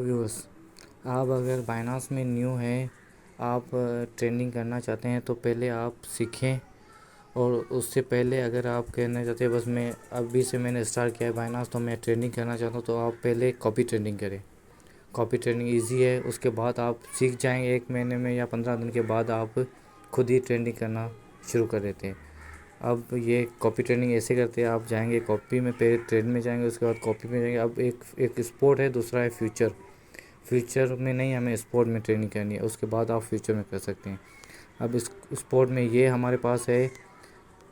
Viewers, आप अगर Binance में न्यू हैं, आप ट्रेडिंग करना चाहते हैं तो पहले आप सीखें। और उससे पहले अगर आप कहना चाहते हैं बस मैं अभी से मैंने स्टार्ट किया है बाइनांस तो मैं ट्रेडिंग करना चाहता हूँ, तो आप पहले कॉपी ट्रेडिंग करें। कॉपी ट्रेडिंग इजी है, उसके बाद आप सीख जाएंगे। 1 महीने में या 15 दिन के बाद आप खुद ही ट्रेडिंग करना शुरू कर देते हैं। अब ये कॉपी ट्रेडिंग ऐसे करते हैं, आप जाएंगे कॉपी में, पहले ट्रेड में जाएंगे, उसके बाद कॉपी में जाएंगे। अब एक स्पोर्ट है, दूसरा है फ्यूचर। फ्यूचर में नहीं, हमें स्पोर्ट में ट्रेनिंग करनी है, उसके बाद आप फ्यूचर में कर सकते हैं। अब इस स्पोर्ट में ये हमारे पास है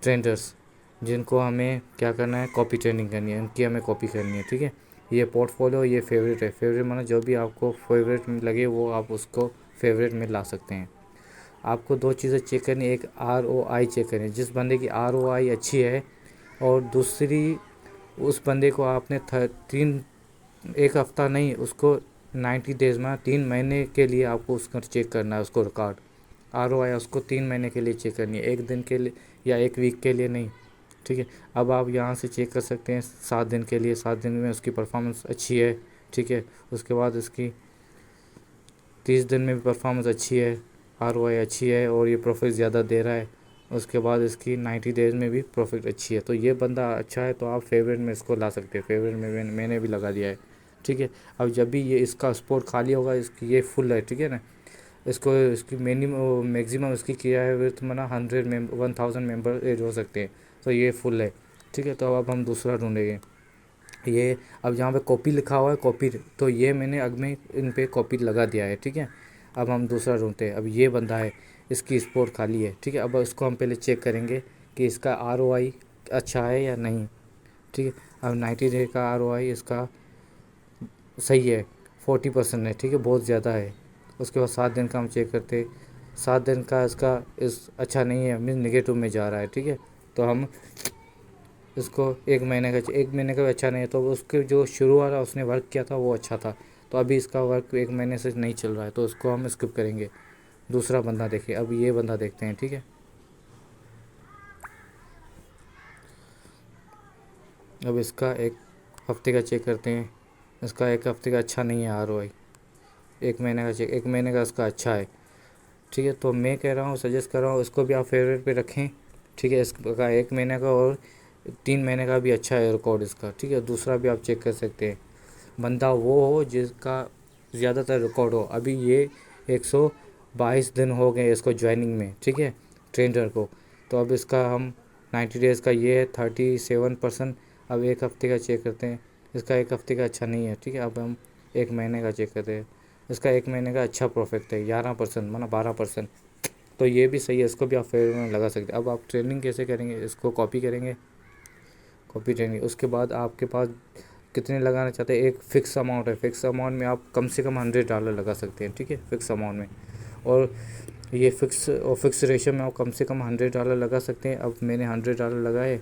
ट्रेडर्स, जिनको हमें क्या करना है, कॉपी ट्रेनिंग करनी है, उनकी हमें कॉपी करनी है। ठीक है, ये पोर्टफोलियो, ये फेवरेट है। फेवरेट माना जो भी आपको फेवरेट में लगे वो आप उसको फेवरेट में ला सकते हैं। आपको 2 चीज़ें चेक करनी है, एक ROI चेक करनी है, जिस बंदे की ROI अच्छी है, और दूसरी उस बंदे को आपने 1 हफ़्ता नहीं, उसको 90 डेज़ में 3 महीने के लिए आपको उसका चेक करना है, उसको रिकॉर्ड ROI उसको 3 महीने के लिए चेक करनी है, 1 दिन के लिए या 1 वीक के लिए नहीं। ठीक है, अब आप यहाँ से चेक कर सकते हैं 7 दिन के लिए, 7 दिन में उसकी परफॉर्मेंस अच्छी है। ठीक है, उसके बाद उसकी 30 दिन में भी परफॉर्मेंस अच्छी है, ROI अच्छी है और ये प्रॉफिट ज़्यादा दे रहा है। उसके बाद इसकी 90 डेज़ में भी प्रॉफिट अच्छी है, तो ये बंदा अच्छा है, तो आप फेवरेट में इसको ला सकते हैं। फेवरेट में मैंने भी लगा दिया है। ठीक है, अब जब भी ये इसका स्पोर्ट खाली होगा, इसकी ये फुल है, ठीक है ना, इसको इसकी मिनिमम मैक्सिमम इसकी किया है विर्थ मना 1000 मेंबर एड हो सकते हैं, तो ये फुल है। ठीक है, तो अब हम दूसरा ढूंढेंगे। ये अब यहाँ पे कॉपी लिखा हुआ है, कॉपी, तो ये मैंने अब में इन पे कॉपी लगा दिया है। ठीक है, अब हम दूसरा ढूंढते हैं। अब ये बंदा है, इसकी स्पोर्ट खाली है। ठीक है, अब इसको हम पहले चेक करेंगे कि इसका ROI अच्छा है या नहीं। ठीक है, अब 90 डे का ROI इसका सही है, 40% है। ठीक है, बहुत ज़्यादा है। उसके बाद 7 दिन का हम चेक करते, 7 दिन का इसका अच्छा नहीं है, मीन्स निगेटिव में जा रहा है। ठीक है, तो हम इसको 1 महीने का भी अच्छा नहीं है, तो उसके जो शुरू वाला उसने वर्क किया था वो अच्छा था, तो अभी इसका वर्क 1 महीने से नहीं चल रहा है, तो उसको हम स्किप करेंगे। दूसरा बंदा देखिए, अब ये बंदा देखते हैं। ठीक है, अब इसका 1 हफ्ते का चेक करते हैं। इसका 1 हफ्ते का अच्छा नहीं है ROI। 1 महीने का चेक, 1 महीने का इसका अच्छा है। ठीक है, तो मैं कह रहा हूँ, सजेस्ट कर रहा हूँ, इसको भी आप फेवरेट पे रखें। ठीक है, इसका 1 महीने का और 3 महीने का भी अच्छा है रिकॉर्ड इसका। ठीक है, दूसरा भी आप चेक कर सकते हैं। बंदा वो हो जिसका ज़्यादातर रिकॉर्ड हो। अभी ये 122 दिन हो गए इसको ज्वाइनिंग में। ठीक है, ट्रेनर को, तो अब इसका हम 90 डेज़ का ये है 37%। अब 1 हफ्ते का चेक करते हैं, इसका 1 हफ्ते का अच्छा नहीं है। ठीक है, अब हम 1 महीने का चेक करते हैं, इसका 1 महीने का अच्छा प्रॉफिट है 11%, माना 12%, तो ये भी सही है, इसको भी आप फेवर में लगा सकते हैं। अब आप ट्रेनिंग कैसे करेंगे, इसको कॉपी करेंगे, कॉपी ट्रेनिंग। उसके बाद आपके पास कितने लगाना चाहते हैं, एक फ़िक्स अमाउंट है। फ़िक्स अमाउंट में आप कम से कम $100 लगा सकते हैं। ठीक है, फ़िक्स अमाउंट में, और ये फ़िक्स रेशियो में आप कम से कम $100 लगा सकते हैं। अब मैंने $100 लगाए।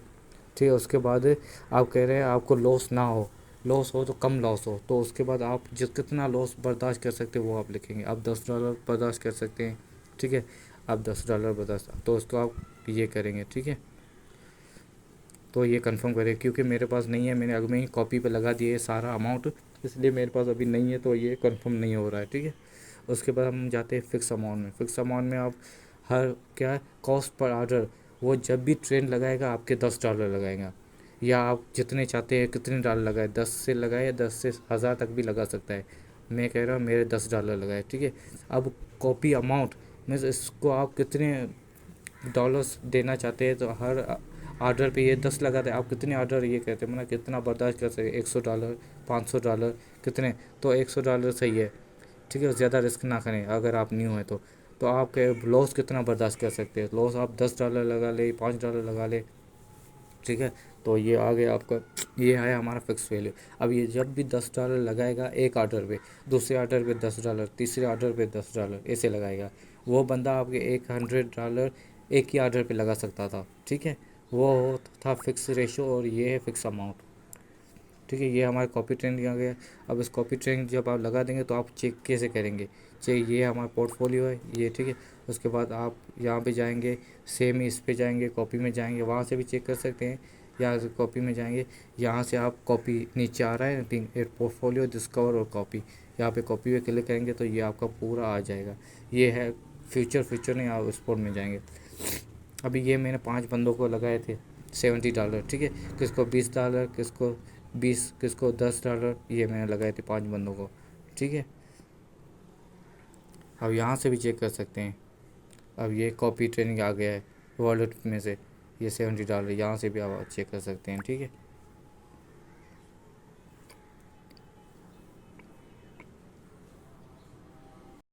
ठीक है, उसके बाद आप कह रहे हैं आपको लॉस ना हो, लॉस हो तो कम लॉस हो, तो उसके बाद आप जिस कितना लॉस बर्दाश्त कर सकते हैं वो आप लिखेंगे। आप $10 बर्दाश्त कर सकते हैं। ठीक है, आप $10 बर्दाश्त, तो उसको आप ये करेंगे। ठीक है, तो ये कंफर्म करें, क्योंकि मेरे पास नहीं है, मैंने अगर में ही कॉपी पे लगा दिया है सारा अमाउंट, इसलिए मेरे पास अभी नहीं है, तो ये कंफर्म नहीं हो रहा है। ठीक है, उसके बाद हम जाते हैं फ़िक्स अमाउंट में। फ़िक्स अमाउंट में आप हर क्या है, कॉस्ट पर ऑर्डर, वो जब भी ट्रेन लगाएगा आपके $10 लगाएगा, या आप जितने चाहते हैं कितने डॉलर लगाए, 10 से लगाए, 10 से 1000 तक भी लगा सकता है। मैं कह रहा हूँ मेरे $10 लगाए। ठीक है, अब कॉपी अमाउंट मीन्स इसको आप कितने डॉलर्स देना चाहते हैं, तो हर ऑर्डर पे ये 10 लगाते हैं। आप कितने ऑर्डर ये कहते हैं, मतलब कितना बर्दाश्त कर सकते, $100, $500, कितने, तो $100 सही है। ठीक है, ज़्यादा रिस्क ना करें अगर आप न्यू हैं तो आप लॉस कितना बर्दाश्त कर सकते हैं, लॉस आप $10 लगा ले, $5 लगा ले। ठीक है, तो ये आ गया आपका, ये है हमारा फिक्स वैल्यू। अब ये जब भी $10 लगाएगा एक ऑर्डर पे, दूसरे ऑर्डर पे $10, तीसरे ऑर्डर पे $10, ऐसे लगाएगा, वो बंदा आपके $100 एक ही ऑर्डर पे लगा सकता था। ठीक है, वो था फिक्स रेशो, और ये है फिक्स अमाउंट। ठीक है, ये हमारे कॉपी ट्रेंड आ गया। अब इस कॉपी ट्रेंड जब आप लगा देंगे तो आप चेक कैसे करेंगे, चेक, ये हमारा पोर्टफोलियो है ये। ठीक है, उसके बाद आप यहाँ पे जाएंगे, सेम इस पे जाएंगे, कॉपी में जाएंगे, वहाँ से भी चेक कर सकते हैं, या कॉपी में जाएंगे, यहाँ से आप कॉपी नीचे आ रहा है पोर्टफोलियो डिस्कवर और कॉपी, यहाँ पे कॉपी पे क्लिक करेंगे तो ये आपका पूरा आ जाएगा। ये है फ्यूचर नहीं, आप स्पोर्ट में जाएंगे। अभी ये मैंने 5 बंदों को लगाए थे $70, ठीक है, किसको $20, किसको 20, किसको $10, ये मैंने लगाए थे 5 बंदों को, ठीक है। अब यहाँ से भी चेक कर सकते हैं। अब ये कॉपी ट्रेनिंग आ गया है वॉलेट में से, ये $70 यहाँ से भी आप चेक कर सकते हैं, ठीक है।